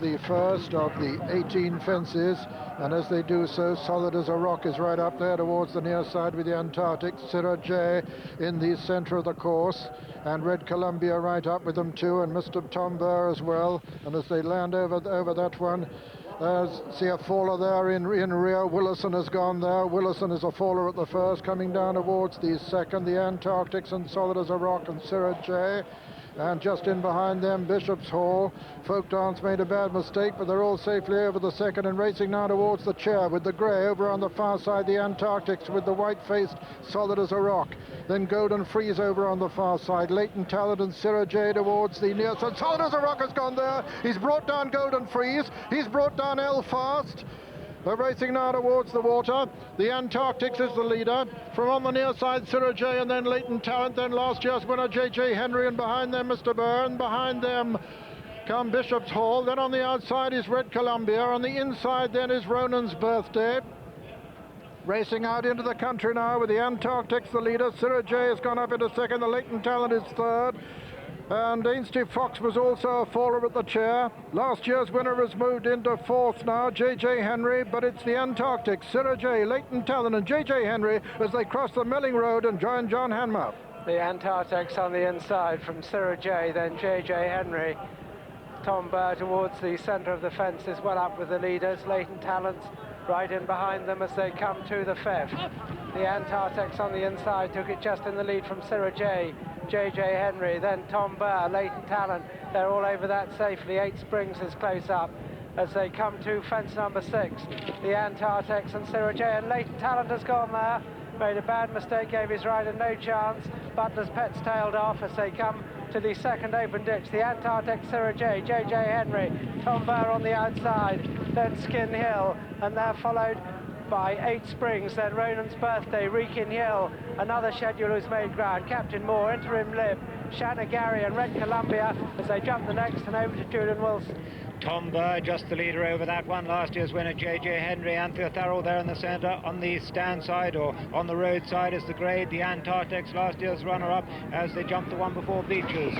The first of the 18 fences, and as they do so, Solid as a Rock is right up there towards the near side with the Antartex. Syrah J in the centre of the course, and Red Columbia right up with them too, and Mr. Tom Burr as well. And as they land over that one, see a faller there in rear. Willison has gone there. Willison is a faller at the first, coming down towards the second. The Antartex and Solid as a Rock and Syrah J. And just in behind them, Bishop's Hall. Folk Dance made a bad mistake, but they're all safely over the second and racing now towards the chair with the grey over on the far side, the Antarctics with the white-faced Solid as a Rock. Then Golden Freeze over on the far side. Leighton Talent and Syrah J towards the near side. Solid as a Rock has gone there. He's brought down Golden Freeze. He's brought down El Fast. They're racing now towards the water. The Antarctics is the leader. From on the near side, Syrah J, and then Leighton Talent, then last year's winner, J.J. Henry, and behind them, Mr. Byrne. Behind them come Bishop's Hall. Then on the outside is Red Columbia. On the inside then is Ronan's Birthday. Racing out into the country now with the Antarctics the leader. Syrah J has gone up into second. The Leighton Talent is third. And Ainsley Fox was also a faller at the chair. Last year's winner has moved into fourth now, J.J. Henry, but it's the Antarctic, Syrah J, Leighton Talent and J.J. Henry as they cross the Melling Road and join John Hanmer. The Antartex on the inside from Syrah J, then J.J. Henry. Tom Burr towards the centre of the fence is well up with the leaders. Leighton Talent right in behind them as they come to the fifth. The Antartex on the inside took it just in the lead from Syrah J. J.J. Henry, then Tom Burr, Leighton Talent, they're all over that safely. 8 Springs is close up as they come to fence number 6. The Antartex and Syrah J, and Leighton Talent has gone there, made a bad mistake, gave his rider no chance. Butler's Pet's tailed off as they come to the second open ditch. The Antartex, Syrah J, J.J. Henry, Tom Burr on the outside, then Skin Hill, and they're followed by 8 Springs, then Ronan's Birthday, Wrekin Hill, another schedule who's made ground, Captain Moore, Interim Lib, Shanna Gary and Red Columbia as they jump the next and over to Julian Wilson. Tom Burr just the leader over that one. Last year's winner J.J. Henry. Anthea Farrell there in the centre. On the stand side or on the road side is the grade. The Antartex, last year's runner-up, as they jump the one before Beaches.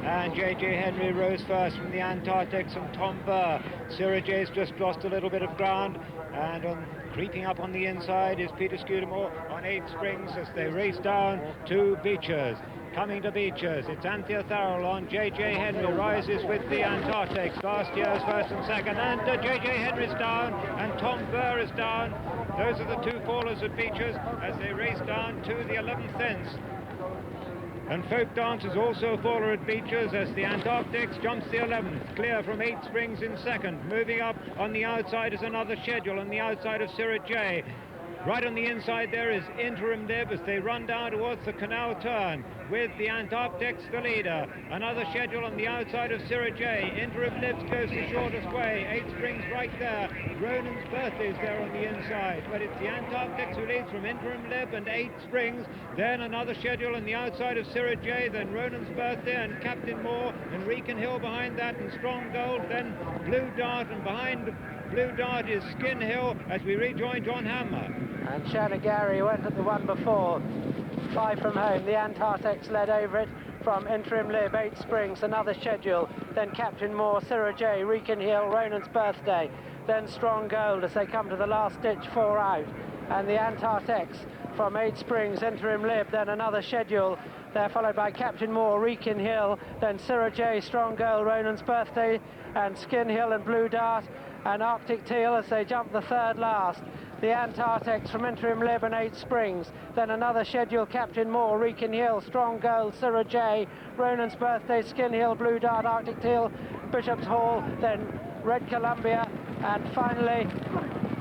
And J.J. Henry rose first from the Antartex and Tom Burr. Syrah J's just lost a little bit of ground, and creeping up on the inside is Peter Scudamore on 8 Springs as they race down to Beaches. Coming to Beaches, it's Anthea Farrell on J.J. Henry, rises with the Antartex, last year's first and second, and J.J. Henry's down, and Tom Burr is down. Those are the two fallers at Beaches as they race down to the 11th fence. And Folk Dance is also a faller at Beaches as the Antarctics jumps the 11th, clear from 8 Springs in second. Moving up on the outside is another schedule on the outside of Syrah J. Right on the inside there is Interim Lib as they run down towards the canal turn with the Antarctics the leader. Another schedule on the outside of Syrah J. Interim Lib goes the shortest way. 8 Springs right there. Ronan's Birthday is there on the inside, but it's the Antarctics who leads from Interim Lib and 8 Springs. Then another schedule on the outside of Syrah J. Then Ronan's Birthday and Captain Moore and Wrekin Hill behind that and Strong Gold. Then Blue Dart, and behind Blue Dart is Skin Hill as we rejoin John Hanmer. And Shanna Gary went at the one before. 5 from home. The Antartex led over it from Interim Lib, 8 Springs, another schedule. Then Captain Moore, Syrah J, Wrekin Hill, Ronan's Birthday. Then Strong Gold as they come to the last ditch, 4 out. And the Antartex from 8 Springs, Interim Lib, then another schedule. They're followed by Captain Moore, Wrekin Hill, then Syrah J, Strong Gold, Ronan's Birthday, and Skin Hill and Blue Dart, and Arctic Teal as they jump the third last. The Antartex from Interim Lib and 8 Springs, then another schedule, Captain Moore, Wrekin Hill, Strong Gold, Syrah J, Ronan's Birthday, Skin Hill, Blue Dart, Arctic Teal, Bishop's Hall, then Red Columbia, and finally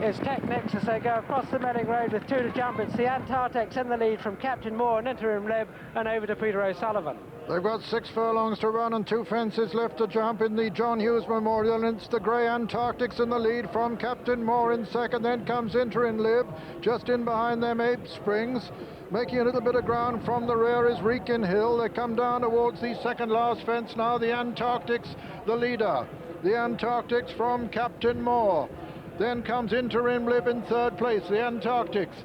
is Technics as they go across the Melling Road with 2 to jump. It's the Antartex in the lead from Captain Moore and Interim Lib and over to Peter O'Sullivan. They've got 6 furlongs to run and 2 fences left to jump in the John Hughes Memorial, and it's the grey Antarctics in the lead from Captain Moore in second. Then comes Interim Lib, just in behind them 8 Springs. Making a little bit of ground from the rear is Wrekin Hill. They come down towards the second last fence now. The Antarctics the leader. The Antarctics from Captain Moore. Then comes Interim Lib in third place. The Antarctics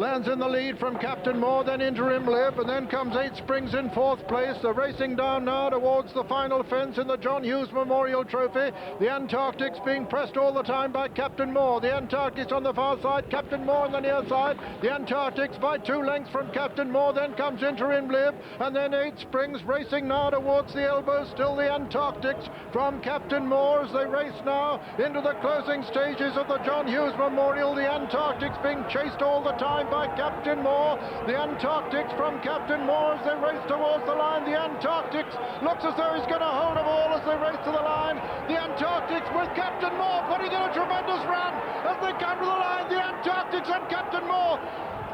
lands in the lead from Captain Moore, then Interim Lib, and then comes 8 Springs in 4th place. They're racing down now towards the final fence in the John Hughes Memorial Trophy. The Antarctic's being pressed all the time by Captain Moore. The Antarctic's on the far side, Captain Moore on the near side. The Antarctic's by 2 lengths from Captain Moore, then comes Interim Lib, and then 8 Springs racing now towards the elbow. Still the Antarctic's from Captain Moore as they race now into the closing stages of the John Hughes Memorial. The Antarctic's being chased all the time by Captain Moore. The Antarctic's from Captain Moore as they race towards the line. The Antarctic's looks as though he's going to hold them all as they race to the line. The Antarctic's with Captain Moore putting in a tremendous run as they come to the line. The Antarctic's and Captain Moore.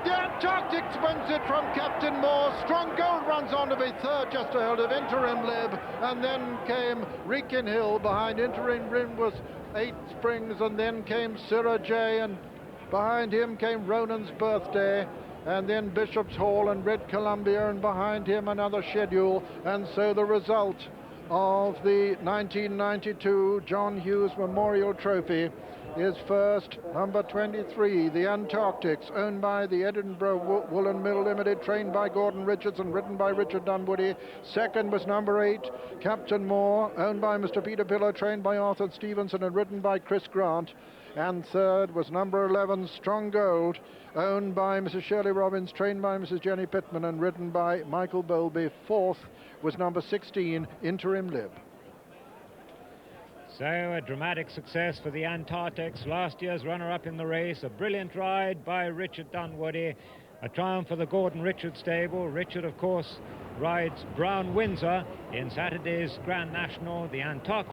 The Antarctic's wins it from Captain Moore. Strong Gold runs on to be third, just ahead of Interim Lib, and then came Wrekin Hill. Behind Interim Lib was 8 Springs, and then came Sarah J, and behind him came Ronan's Birthday, and then Bishop's Hall and Red Columbia, and behind him another schedule. And so the result of the 1992 John Hughes Memorial Trophy is first, number 23, the Antarctic's, owned by the Edinburgh Woolen Mill Limited, trained by Gordon Richards and ridden by Richard Dunwoody. Second was number 8, Captain Moore, owned by Mr. Peter Pillow, trained by Arthur Stevenson and ridden by Chris Grant. And third was number 11, Strong Gold, owned by Mrs. Shirley Robbins, trained by Mrs. Jenny Pittman and ridden by Michael Bowlby. Fourth was number 16, Interim Lib. So a dramatic success for the Antartex, last year's runner-up in the race. A brilliant ride by Richard Dunwoody. A triumph for the Gordon Richard stable. Richard, of course, rides Brown Windsor in Saturday's Grand National. The Antarctic